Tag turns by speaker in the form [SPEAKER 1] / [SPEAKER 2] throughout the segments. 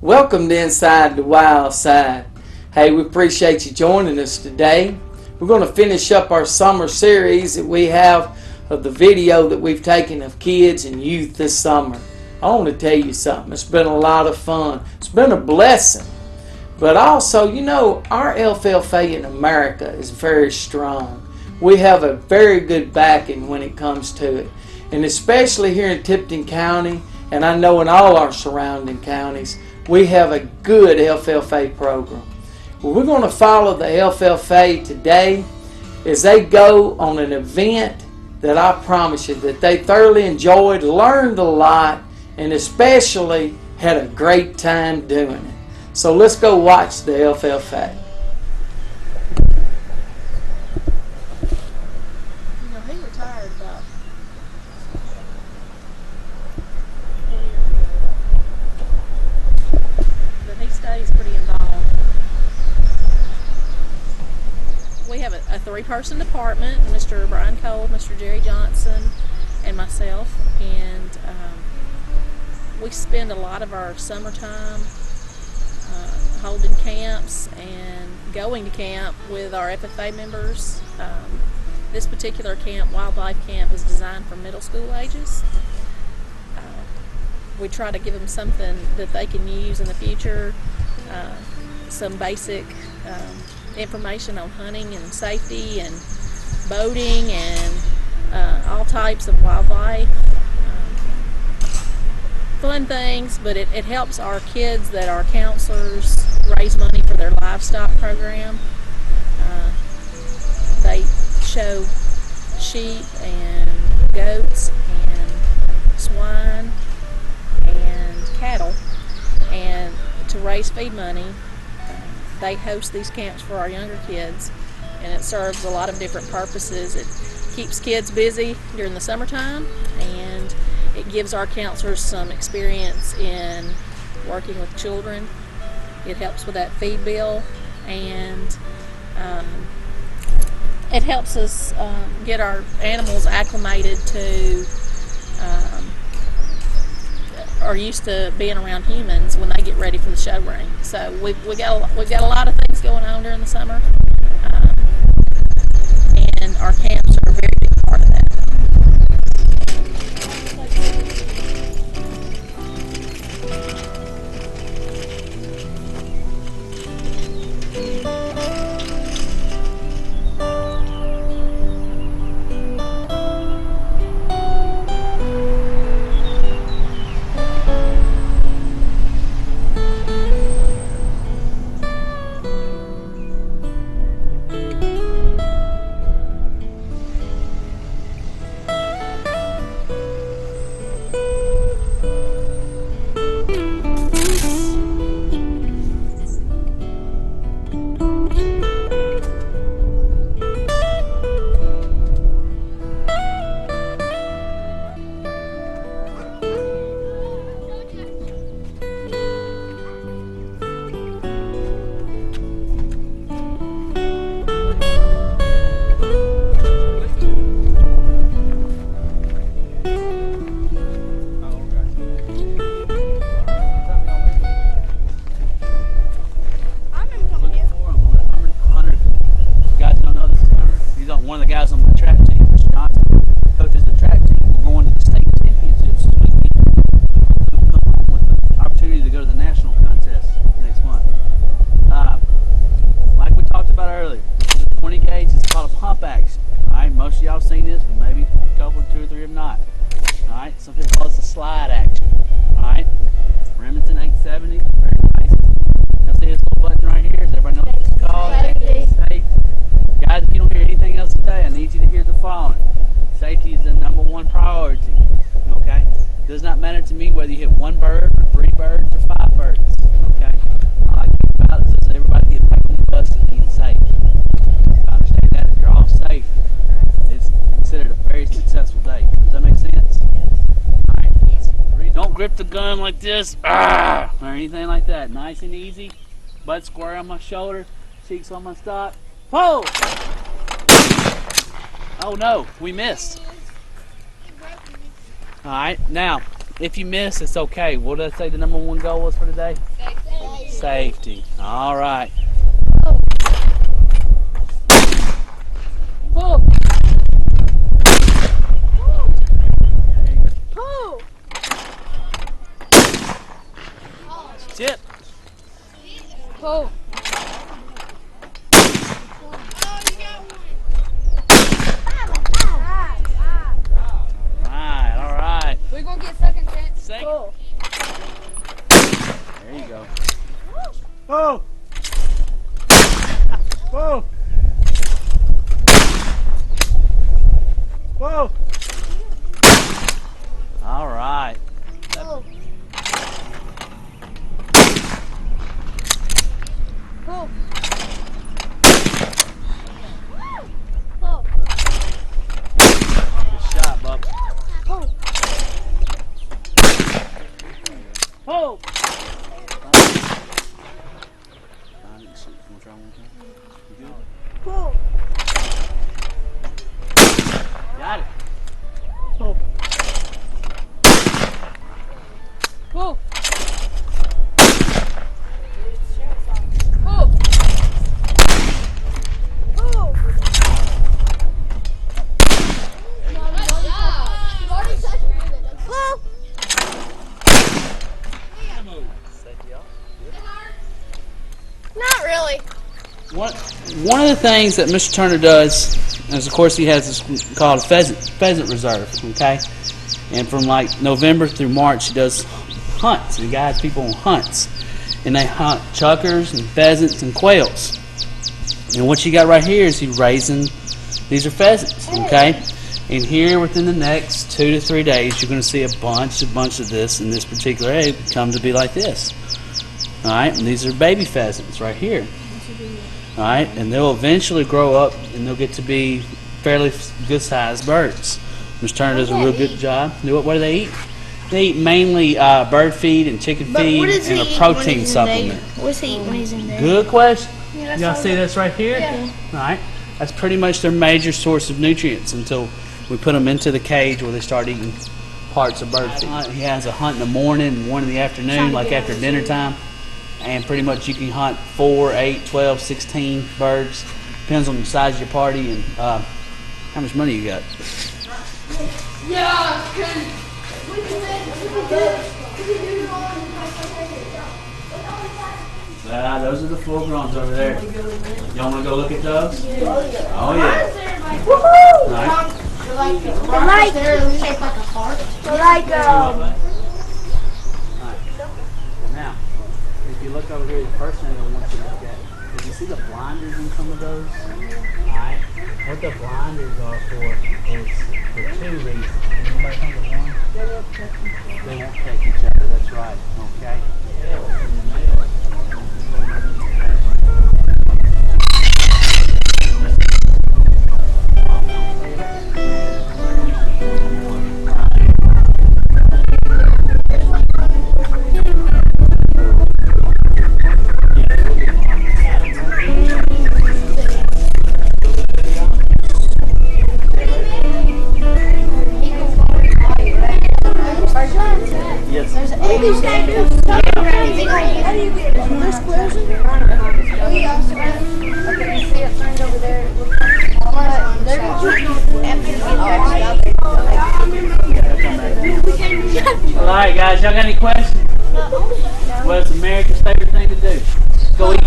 [SPEAKER 1] Welcome to Inside the Wild Side. Hey, we appreciate you joining us today. We're going to finish up our summer series that we have of the video that we've taken of kids and youth this summer. I want to tell you something. It's been a lot of fun. It's been a blessing. But also, our LFLFA in America is very strong. We have a very good backing when it comes to it. And especially here in Tipton County, and I know in all our surrounding counties, we have a good LFLFA program. Well, we're going to follow the LFLFA today as they go on an event that I promise you that they thoroughly enjoyed, learned a lot, and especially had a great time doing it. So let's go watch the LFLFA.
[SPEAKER 2] He retired about 4 years ago. But he stays pretty involved. We have a three-person department, Mr. Brian Cole, Mr. Jerry Johnson, and myself. And we spend a lot of our summertime holding camps and going to camp with our FFA members. This particular camp, Wildlife Camp, is designed for middle school ages. We try to give them something that they can use in the future, some basic information on hunting and safety and boating and all types of wildlife. Fun things, but it helps our kids that are counselors raise money for their livestock program. They show sheep and goats and swine and cattle, and to raise feed money, they host these camps for our younger kids, and it serves a lot of different purposes. It keeps kids busy during the summertime, and it gives our counselors some experience in working with children. It helps with that feed bill, and it helps us get our animals acclimated to, are used to being around humans when they get ready for the show ring. So we've got a lot of things going on during the summer, and our camps are a very big part of that.
[SPEAKER 3] One of the guys on the track team, Mr. Johnson, coaches the track team. We're going to the state championships this weekend. We'll come home with the opportunity to go to the national contest next month. Like we talked about earlier, the 20 gauge is called a pump action. All right, most of y'all have seen this, but maybe a couple, 2 or 3 have not. All right, some people call this a slide action. All right, Remington 870, very nice. Now see this little button right here? Does everybody know what it's called? Safety. Guys, if you don't hear anything else today, I need you to hear the following. Safety is the #1 priority, okay? It does not matter to me whether you hit 1 bird or 3 birds or 5 birds, okay? I like to keep balance so everybody gets back on the bus and being safe. I understand that if you're all safe, it's considered a very successful day. Does that make sense? All right. Don't grip the gun like this, or anything like that. Nice and easy. Butt square on my shoulder, cheeks on my stock. Whoa! Oh no, we missed. Alright, now, If you miss, it's okay. What did I say the number one goal was for today? Safety. All right.
[SPEAKER 4] Pull.
[SPEAKER 3] Tip.
[SPEAKER 4] Pull.
[SPEAKER 3] All right.
[SPEAKER 4] We're gonna get second chance.
[SPEAKER 3] Second.
[SPEAKER 4] Pull.
[SPEAKER 3] There you go. Whoa. Whoa. Whoa. All right.
[SPEAKER 4] Pull. Pull. Pull.
[SPEAKER 3] Good shot, bub.
[SPEAKER 4] Pull.
[SPEAKER 3] Pull.
[SPEAKER 4] Pull.
[SPEAKER 3] Got it.
[SPEAKER 4] Pull. Pull. Pull. Pull. Pull. Not really.
[SPEAKER 3] One of the things that Mr. Turner does is, of course, he has this called a pheasant reserve, okay? And from like November through March, he does hunts. He guides people on hunts. And they hunt chuckers and pheasants and quails. And what you got right here is he's raising, these are pheasants, okay? And here within the next 2 to 3 days, you're going to see a bunch of this in this particular egg come to be like this. All right, and these are baby pheasants right here. All right, and they'll eventually grow up and they'll get to be fairly good-sized birds. Mr. Turner does a real good job. What do they eat? They eat mainly bird feed and chicken feed and a protein supplement.
[SPEAKER 4] What's he eat when he's in there?
[SPEAKER 3] Good question.
[SPEAKER 4] Yeah,
[SPEAKER 3] Y'all see this right here?
[SPEAKER 4] Yeah.
[SPEAKER 3] All right, that's pretty much their major source of nutrients until we put them into the cage where they start eating parts of bird feed. He has a hunt in the morning and one in the afternoon, like after dinner time. And pretty much you can hunt 4, 8, 12, 16 birds. Depends on the size of your party and how much money you got.
[SPEAKER 4] Yeah,
[SPEAKER 3] Those are the full growns over there. Y'all want to go look at those? Oh, yeah.
[SPEAKER 4] Woohoo!
[SPEAKER 3] Right. Now, if you look over here, the first thing I want you to look at is you see the blinders in some of those? Alright. What the blinders are for is for 2 reasons. Anybody think of one? They won't take each other, that's right. Okay? Alright guys, y'all got any questions? What's America's favorite thing to do? Go eat.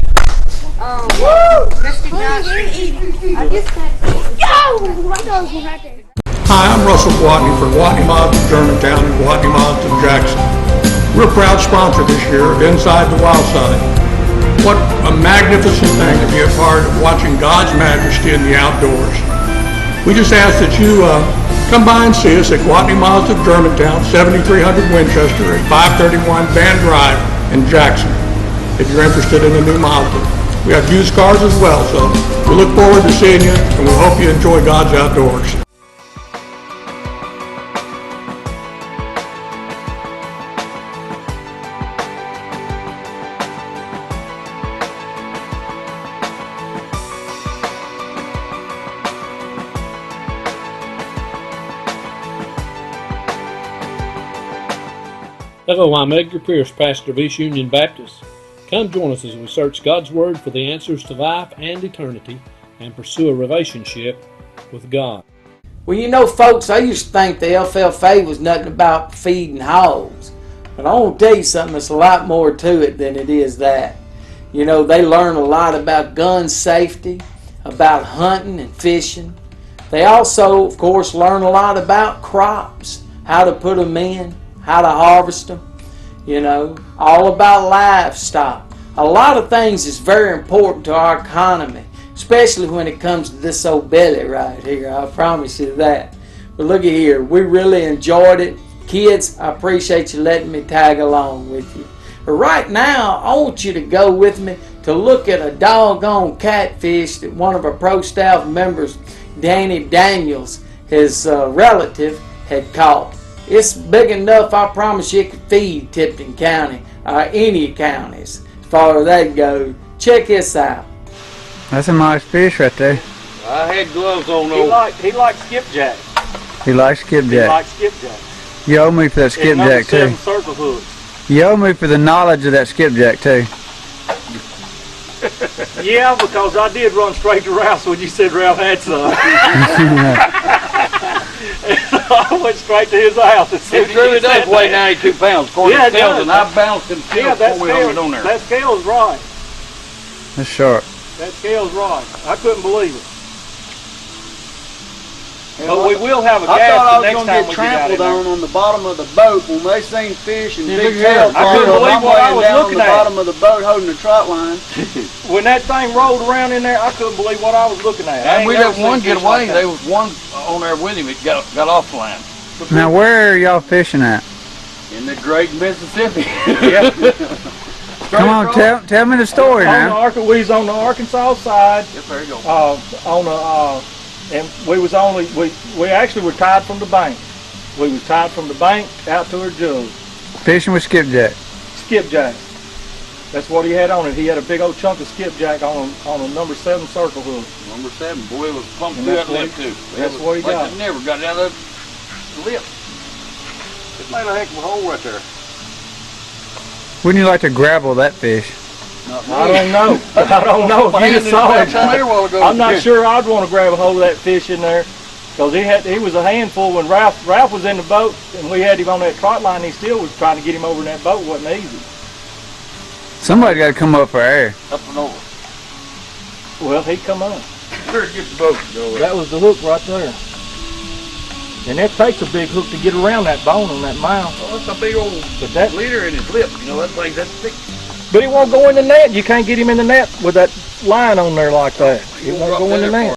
[SPEAKER 5] Hi, I'm Russell Gwatney for Gwatney Mazda Germantown and Gwatney Mazda Jackson. We're a proud sponsor this year of Inside the Wild Side. What a magnificent thing to be a part of watching God's majesty in the outdoors. We just ask that you come by and see us at Gwatney Mazda Germantown, 7300 Winchester at 531 Van Drive in Jackson, if you're interested in a new Mazda. We have used cars as well, so we look forward to seeing you, and we hope you enjoy God's outdoors.
[SPEAKER 6] Hello, I'm Edgar Pierce, pastor of East Union Baptist. Come join us as we search God's Word for the answers to life and eternity and pursue a relationship with God.
[SPEAKER 1] Well, you know, folks, I used to think the alfalfa was nothing about feeding hogs. But I want to tell you something, there's a lot more to it than it is that. You know, they learn a lot about gun safety, about hunting and fishing. They also, of course, learn a lot about crops, how to put them in, how to harvest them, you know, all about livestock. A lot of things is very important to our economy, especially when it comes to this old belly right here. I promise you that. But look at here, we really enjoyed it. Kids, I appreciate you letting me tag along with you. But right now, I want you to go with me to look at a doggone catfish that one of our pro staff members, Danny Daniels, his relative, had caught. It's big enough, I promise you, it could feed Tipton County, any counties, as far as that goes. Check this out.
[SPEAKER 7] That's a nice fish right there.
[SPEAKER 8] I had gloves on though.
[SPEAKER 3] He likes skipjack.
[SPEAKER 7] He likes skipjack.
[SPEAKER 3] Skipjack.
[SPEAKER 7] You owe me for that skipjack too.
[SPEAKER 3] Circle hooks.
[SPEAKER 7] You owe me for the knowledge of that skipjack too.
[SPEAKER 3] Yeah, because I did run straight to Ralph's when you said Ralph had some. I went straight to his house and said,
[SPEAKER 8] It really does weigh 92 pounds, according
[SPEAKER 3] Yeah,
[SPEAKER 8] to
[SPEAKER 3] it
[SPEAKER 8] scales,
[SPEAKER 3] does.
[SPEAKER 8] and I balanced them scales before we hung it on there.
[SPEAKER 3] That scale's right.
[SPEAKER 7] That's sharp.
[SPEAKER 3] That scale's right. I couldn't believe it. But we will have a
[SPEAKER 8] I
[SPEAKER 3] gas
[SPEAKER 8] thought I
[SPEAKER 3] the
[SPEAKER 8] was
[SPEAKER 3] next
[SPEAKER 8] going
[SPEAKER 3] time
[SPEAKER 8] to
[SPEAKER 3] we
[SPEAKER 8] get
[SPEAKER 3] get out
[SPEAKER 8] trampled
[SPEAKER 3] of there.
[SPEAKER 8] on the bottom of the boat when they seen fish and
[SPEAKER 3] Yeah,
[SPEAKER 8] big
[SPEAKER 3] look here.
[SPEAKER 8] tails.
[SPEAKER 3] I couldn't believe what I was
[SPEAKER 8] down
[SPEAKER 3] looking
[SPEAKER 8] on the
[SPEAKER 3] at.
[SPEAKER 8] bottom of the boat holding the trot line.
[SPEAKER 3] When that thing rolled around in there, I couldn't believe what I was looking at. I
[SPEAKER 8] And
[SPEAKER 3] ain't
[SPEAKER 8] we
[SPEAKER 3] never
[SPEAKER 8] let
[SPEAKER 3] seen
[SPEAKER 8] one
[SPEAKER 3] fish
[SPEAKER 8] get away.
[SPEAKER 3] like
[SPEAKER 8] There
[SPEAKER 3] that.
[SPEAKER 8] was one on there with him. It got off the line.
[SPEAKER 7] Now where are y'all fishing at?
[SPEAKER 8] In the Great Mississippi.
[SPEAKER 3] Yeah.
[SPEAKER 7] Come on, tell me the story now.
[SPEAKER 3] We was on the Arkansas side.
[SPEAKER 8] Yes, there you go.
[SPEAKER 3] And we actually were tied from the bank. We was tied from the bank out to our jug.
[SPEAKER 7] Fishing with skipjack.
[SPEAKER 3] Skipjack. That's what he had on it. He had a big old chunk of skipjack on a number 7 circle hook.
[SPEAKER 8] Number 7. Boy, it was pumped
[SPEAKER 3] And
[SPEAKER 8] through
[SPEAKER 3] that's
[SPEAKER 8] that lip
[SPEAKER 3] what
[SPEAKER 8] too.
[SPEAKER 3] that's
[SPEAKER 8] It was
[SPEAKER 3] what he
[SPEAKER 8] like
[SPEAKER 3] got.
[SPEAKER 8] it never got out of the lip. It made a heck of a hole right there.
[SPEAKER 7] Wouldn't you like to grapple that fish?
[SPEAKER 3] I don't know. I don't know if you saw it. I'm not sure I'd want to grab a hold of that fish in there, because he was a handful when Ralph was in the boat and we had him on that trot line. He still was trying to get him over in that boat. It wasn't easy.
[SPEAKER 7] Somebody got to come up for air.
[SPEAKER 8] Up and over.
[SPEAKER 3] Well, he come up.
[SPEAKER 8] Better get the boat to go.
[SPEAKER 3] That was the hook right there. And it takes a big hook to get around that bone on that mouth.
[SPEAKER 8] Oh, that's a big old
[SPEAKER 3] But that
[SPEAKER 8] leader in his lip. You know, that thing's that thick.
[SPEAKER 3] But he won't go in the net. You can't get him in the net with that line on there like that. He
[SPEAKER 8] won't
[SPEAKER 3] won't
[SPEAKER 8] drop
[SPEAKER 3] go in the
[SPEAKER 8] that
[SPEAKER 3] net.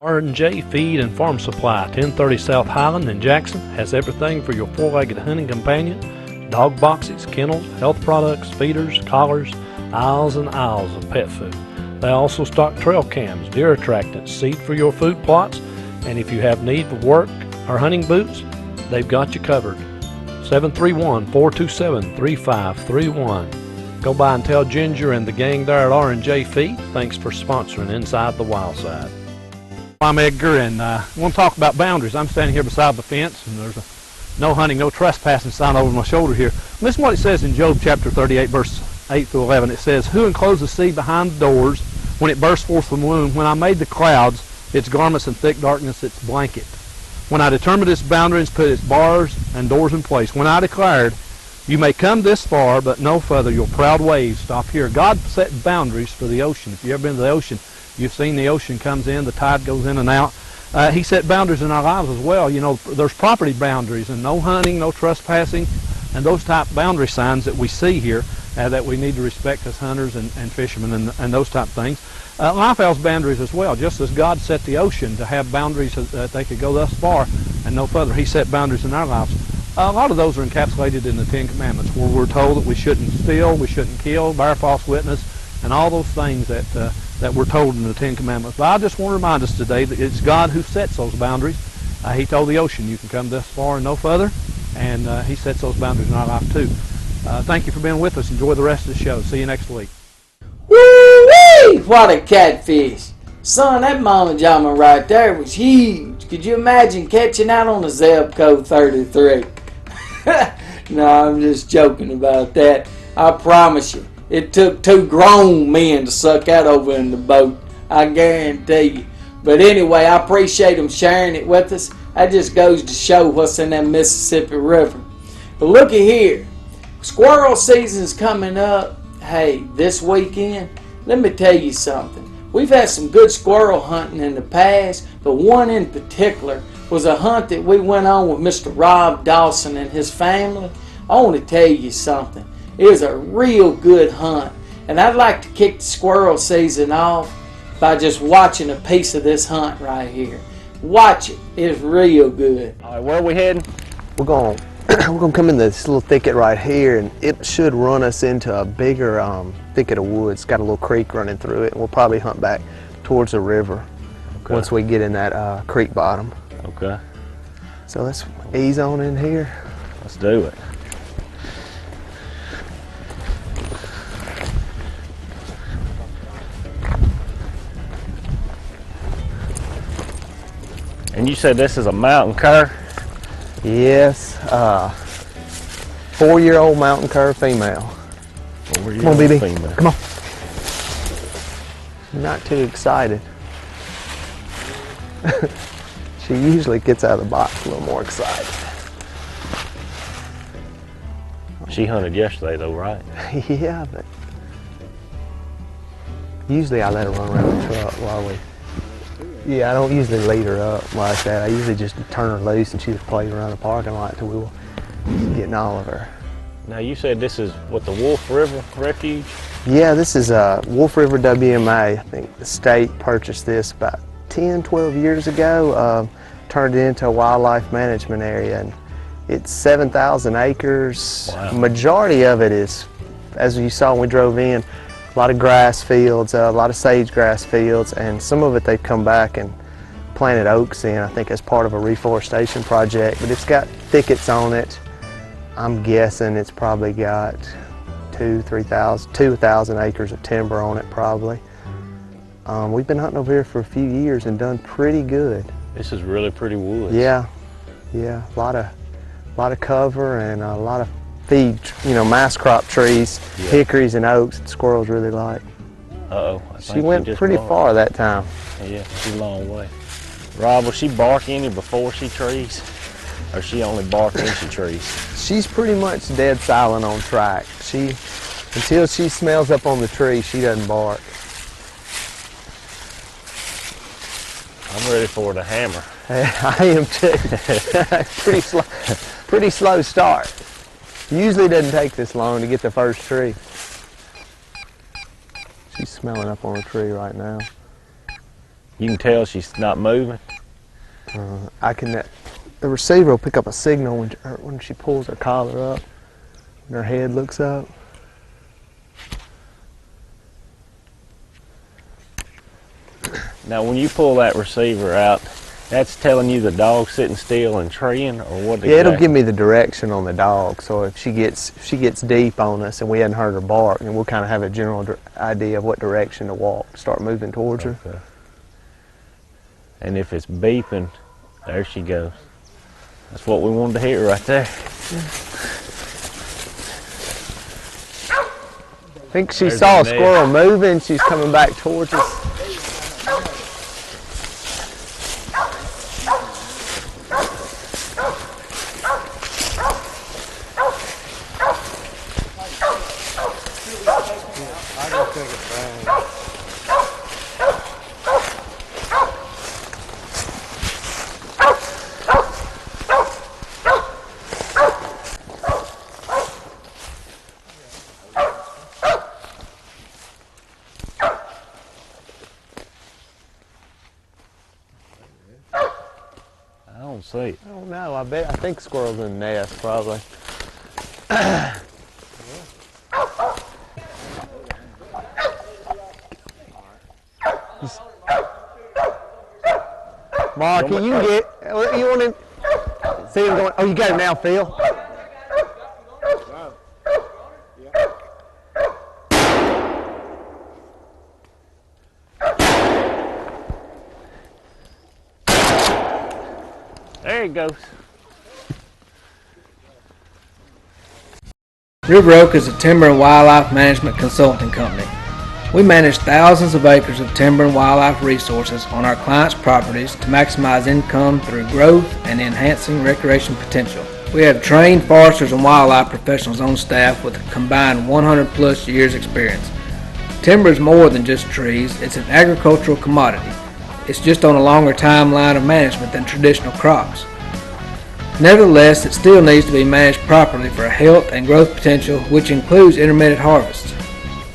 [SPEAKER 6] R&J Feed and Farm Supply, 1030 South Highland in Jackson, has everything for your four-legged hunting companion: dog boxes, kennels, health products, feeders, collars, aisles and aisles of pet food. They also stock trail cams, deer attractants, seed for your food plots, and if you have need for work or hunting boots, they've got you covered. 731-427-3531. Go by and tell Ginger and the gang there at R&J Feed, thanks for sponsoring Inside the Wild Side. I'm Edgar, and I want to talk about boundaries. I'm standing here beside the fence, and there's a no hunting, no trespassing sign over my shoulder here. Listen to what it says in Job chapter 38, verse 8 through 11. It says, "Who enclosed the sea behind the doors when it burst forth from the womb? When I made the clouds, its garments, and thick darkness, its blanket. When I determined its boundaries, put its bars and doors in place. When I declared, you may come this far, but no further. Your proud waves stop here." God set boundaries for the ocean. If you've ever been to the ocean, you've seen the ocean comes in, the tide goes in and out. He set boundaries in our lives as well. You know, there's property boundaries, and no hunting, no trespassing, and those type boundary signs that we see here that we need to respect as hunters and fishermen and those type things. Life has boundaries as well. Just as God set the ocean to have boundaries that they could go thus far and no further, He set boundaries in our lives. A lot of those are encapsulated in the Ten Commandments, where we're told that we shouldn't steal, we shouldn't kill, bear false witness, and all those things that we're told in the Ten Commandments. But I just want to remind us today that it's God who sets those boundaries. He told the ocean, you can come this far and no further, and He sets those boundaries in our life too. Thank you for being with us. Enjoy the rest of the show. See you next week.
[SPEAKER 1] Woo-wee! What a catfish. Son, that Mama Jama right there was huge. Could you imagine catching out on a Zebco 33? No, I'm just joking about that. I promise you, it took 2 grown men to suck that over in the boat. I guarantee you. But anyway, I appreciate them sharing it with us. That just goes to show what's in that Mississippi River. But looky here. Squirrel season's coming up. Hey, this weekend, let me tell you something. We've had some good squirrel hunting in the past, but one in particular was a hunt that we went on with Mr. Rob Dawson and his family. I want to tell you something. It was a real good hunt, and I'd like to kick the squirrel season off by just watching a piece of this hunt right here. Watch it. It's real good.
[SPEAKER 9] All right, where are we heading? We're going to come in this little thicket right here, and it should run us into a bigger thicket of woods. It's got a little creek running through it, and we'll probably hunt back towards the river once we get in that creek bottom.
[SPEAKER 10] Okay.
[SPEAKER 9] So let's ease on in here.
[SPEAKER 10] Let's do it. And you said this is a mountain cur?
[SPEAKER 9] Yes, 4-year-old mountain cur female. Come on, BB.
[SPEAKER 10] Female.
[SPEAKER 9] Come on. Not too excited. She usually gets out of the box a little more excited.
[SPEAKER 10] She hunted yesterday though, right?
[SPEAKER 9] Yeah, but usually I let her run around the truck while we... Yeah, I don't usually lead her up like that. I usually just turn her loose and she just plays around the parking lot till we were getting all of her.
[SPEAKER 10] Now you said this is what, the Wolf River Refuge?
[SPEAKER 9] Yeah, this is Wolf River WMA. I think the state purchased this about 10, 12 years ago, turned it into a wildlife management area, and it's 7,000 acres.
[SPEAKER 10] Wow.
[SPEAKER 9] Majority of it is, as you saw when we drove in, a lot of grass fields, a lot of sage grass fields, and some of it they've come back and planted oaks in, I think as part of a reforestation project, but it's got thickets on it. I'm guessing it's probably got 2,000 acres of timber on it probably. We've been hunting over here for a few years and done pretty good.
[SPEAKER 10] This is really pretty woods.
[SPEAKER 9] Yeah, a lot of cover and a lot of feed, mass crop trees, hickories and oaks that squirrels really like.
[SPEAKER 10] Uh-oh.
[SPEAKER 9] She went pretty far that time.
[SPEAKER 10] Yeah, she's a long way. Rob, will she bark any before she trees? Or she only bark when she trees?
[SPEAKER 9] She's pretty much dead silent on track. Until she smells up on the tree, she doesn't bark.
[SPEAKER 10] I'm ready for the hammer.
[SPEAKER 9] I am too. Pretty slow start. Usually doesn't take this long to get the first tree. She's smelling up on a tree right now.
[SPEAKER 10] You can tell she's not moving.
[SPEAKER 9] The receiver will pick up a signal when she pulls her collar up and her head looks up.
[SPEAKER 10] Now when you pull that receiver out, that's telling you the dog's sitting still and treeing, or what?
[SPEAKER 9] Yeah, it'll give me the direction on the dog. So if she gets deep on us and we hadn't heard her bark, then we'll kind of have a general idea of what direction to walk, start moving towards her.
[SPEAKER 10] Okay. And if it's beeping, there she goes. That's what we wanted to hear right there.
[SPEAKER 9] I think she saw a squirrel moving. She's coming back towards us.
[SPEAKER 10] see it.
[SPEAKER 9] I don't know. I think squirrels in the nest probably. Mark, you get. You want to see him going? Oh, you got it now, Phil.
[SPEAKER 10] There he goes.
[SPEAKER 11] River Oak is a timber and wildlife management consulting company. We manage thousands of acres of timber and wildlife resources on our clients' properties to maximize income through growth and enhancing recreation potential. We have trained foresters and wildlife professionals on staff with a combined 100 plus years experience. Timber is more than just trees, it's an agricultural commodity. It's just on a longer timeline of management than traditional crops. Nevertheless, it still needs to be managed properly for health and growth potential, which includes intermittent harvests.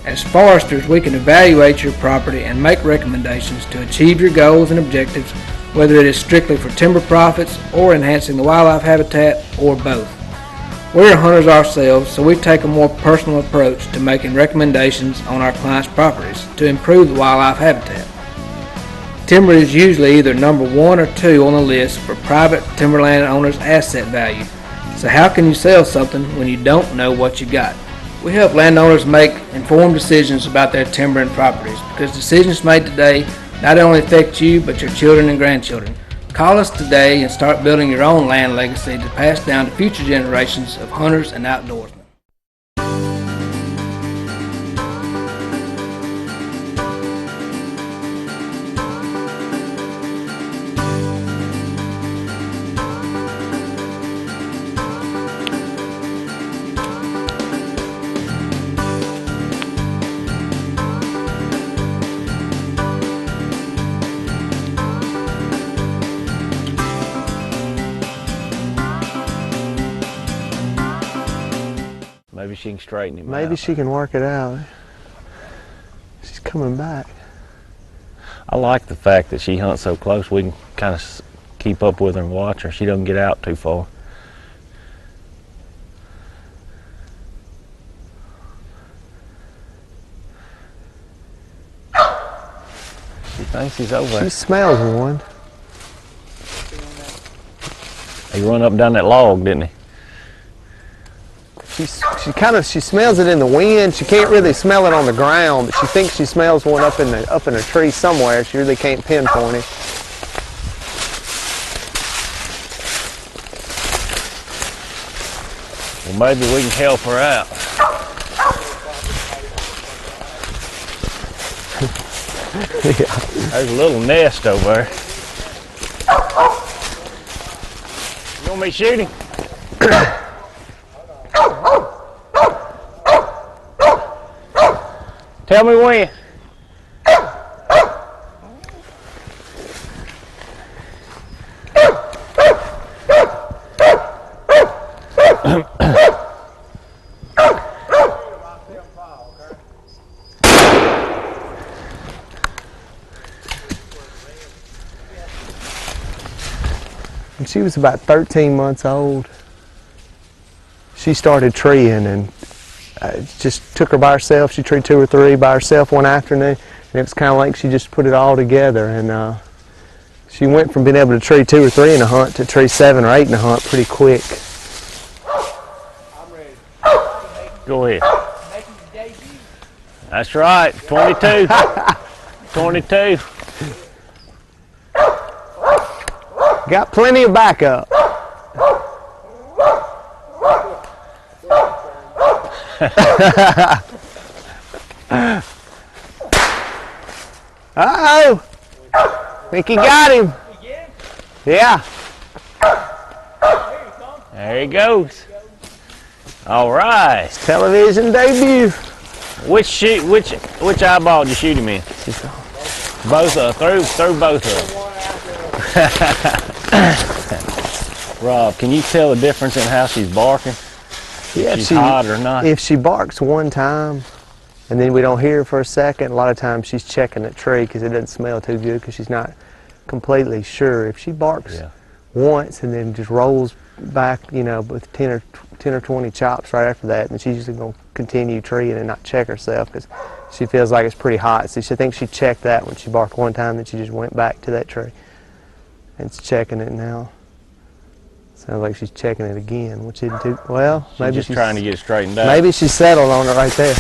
[SPEAKER 11] As foresters, we can evaluate your property and make recommendations to achieve your goals and objectives, whether it is strictly for timber profits or enhancing the wildlife habitat, or both. We're hunters ourselves, so we take a more personal approach to making recommendations on our clients' properties to improve the wildlife habitat. Timber is usually either number 1 or 2 on the list for private timberland owners' asset value. So how can you sell something when you don't know what you got? We help landowners make informed decisions about their timber and properties, because decisions made today not only affect you but your children and grandchildren. Call us today and start building your own land legacy to pass down to future generations of hunters and outdoorsmen.
[SPEAKER 10] Maybe she can straighten him out.
[SPEAKER 9] Maybe she can work it out. She's coming back.
[SPEAKER 10] I like the fact that she hunts so close. We can kind of keep up with her and watch her. She doesn't get out too far. She thinks he's over there.
[SPEAKER 9] She smells one.
[SPEAKER 10] He run up and down that log, didn't he?
[SPEAKER 9] She smells it in the wind. She can't really smell it on the ground, but she thinks she smells one up in a tree somewhere. She really can't pinpoint it.
[SPEAKER 10] Well, maybe we can help her out.
[SPEAKER 9] Yeah.
[SPEAKER 10] There's a little nest over there. You want me to shoot him? Tell me when.
[SPEAKER 9] When she was about 13 months old, she started treeing, and just took her by herself. She treed 2 or 3 by herself one afternoon, and it was kind of like she just put it all together. And she went from being able to tree 2 or 3 in a hunt to tree 7 or 8 in a hunt pretty quick.
[SPEAKER 10] Go ahead. That's right, 22. 22.
[SPEAKER 9] Got plenty of backup. Uh-oh! Think he got him. Yeah.
[SPEAKER 10] There he goes. All right.
[SPEAKER 9] Television debut.
[SPEAKER 10] Which eyeball did you shoot him in? Both through both of them. Rob, can you tell the difference in how she's barking?
[SPEAKER 9] Yeah,
[SPEAKER 10] if she's hot or not?
[SPEAKER 9] If she barks one time and then we don't hear her for a second, a lot of times she's checking the tree because it doesn't smell too good because she's not completely sure. If she barks once and then just rolls back, you know, with 10 or 20 chops right after that. And she's usually going to continue treeing and not check herself because she feels like it's pretty hot. So she thinks she checked that when she barked one time, then she just went back to that tree. And it's checking it now. Sounds like she's checking it again, which isn't too well. Maybe
[SPEAKER 10] just trying to get it straightened out.
[SPEAKER 9] Maybe she settled on it right there.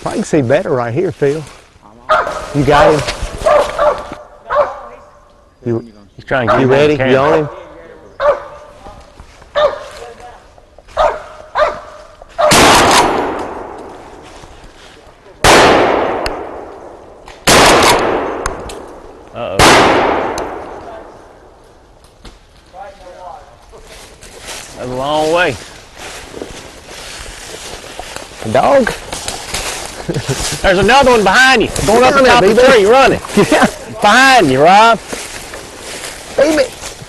[SPEAKER 9] I can see better right here, Phil. You got him.
[SPEAKER 10] He's trying to get
[SPEAKER 9] You
[SPEAKER 10] him on
[SPEAKER 9] ready?
[SPEAKER 10] camera.
[SPEAKER 9] You on him?
[SPEAKER 10] Uh-oh. That's a long way.
[SPEAKER 9] A dog?
[SPEAKER 10] There's another one behind you. Going up the top of the tree, running.
[SPEAKER 9] Yeah.
[SPEAKER 10] Behind you, Rob.
[SPEAKER 9] Phoebe.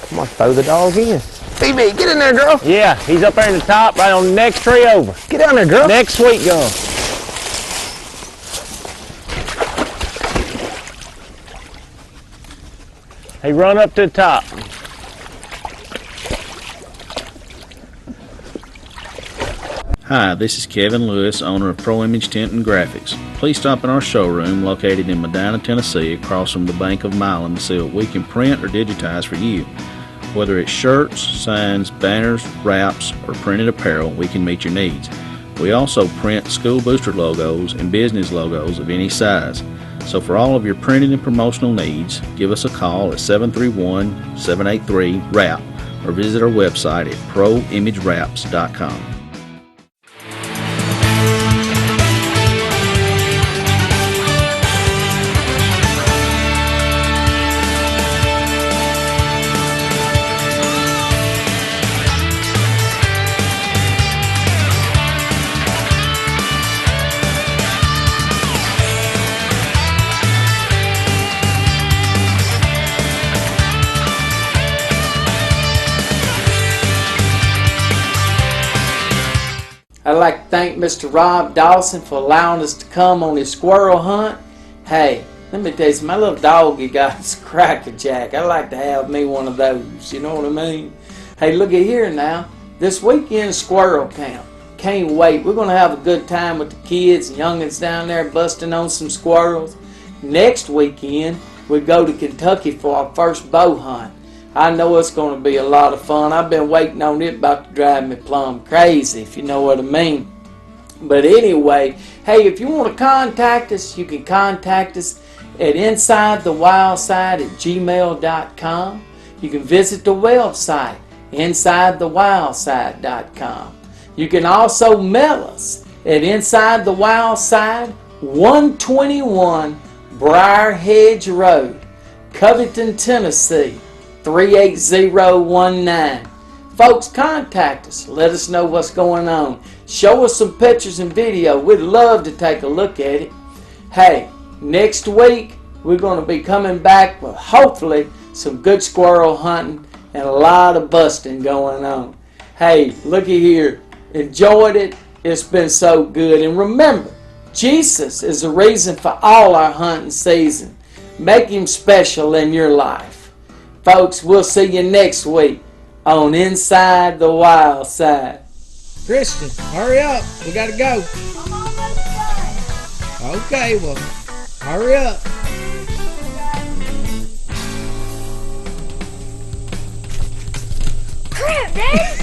[SPEAKER 9] I'm gonna throw the dog in. Phoebe, get in there, girl.
[SPEAKER 10] Yeah, he's up there in the top, right on the next tree over.
[SPEAKER 9] Get down there, girl.
[SPEAKER 10] Next sweet gum. He run up to the top.
[SPEAKER 12] Hi, this is Kevin Lewis, owner of Pro Image Tint and Graphics. Please stop in our showroom located in Medina, Tennessee, across from the Bank of Milan to see what we can print or digitize for you. Whether it's shirts, signs, banners, wraps, or printed apparel, we can meet your needs. We also print school booster logos and business logos of any size. So for all of your printing and promotional needs, give us a call at 731-783-WRAP or visit our website at proimagewraps.com.
[SPEAKER 1] I'd like to thank Mr. Rob Dawson for allowing us to come on his squirrel hunt. Hey, let me tell you, my little doggy guy's a crackerjack. I'd like to have me one of those, you know what I mean? Hey, look at here now. This weekend squirrel camp. Can't wait. We're going to have a good time with the kids and youngins down there busting on some squirrels. Next weekend, we go to Kentucky for our first bow hunt. I know it's going to be a lot of fun. I've been waiting on it, about to drive me plumb crazy, if you know what I mean. But anyway, hey, if you want to contact us, you can contact us at insidethewildside@gmail.com. You can visit the website, insidethewildside.com. You can also mail us at Inside the Wildside, 121 Briar Hedge Road, Covington, Tennessee, 38019. Folks, contact us. Let us know what's going on. Show us some pictures and video. We'd love to take a look at it. Hey, next week we're going to be coming back with hopefully some good squirrel hunting and a lot of busting going on. Hey, looky here. Enjoyed it. It's been so good. And remember, Jesus is the reason for all our hunting season. Make him special in your life. Folks, we'll see you next week on Inside the Wild Side.
[SPEAKER 11] Christian, hurry up. We gotta go. Okay, well, hurry up.
[SPEAKER 4] Crap, Dad!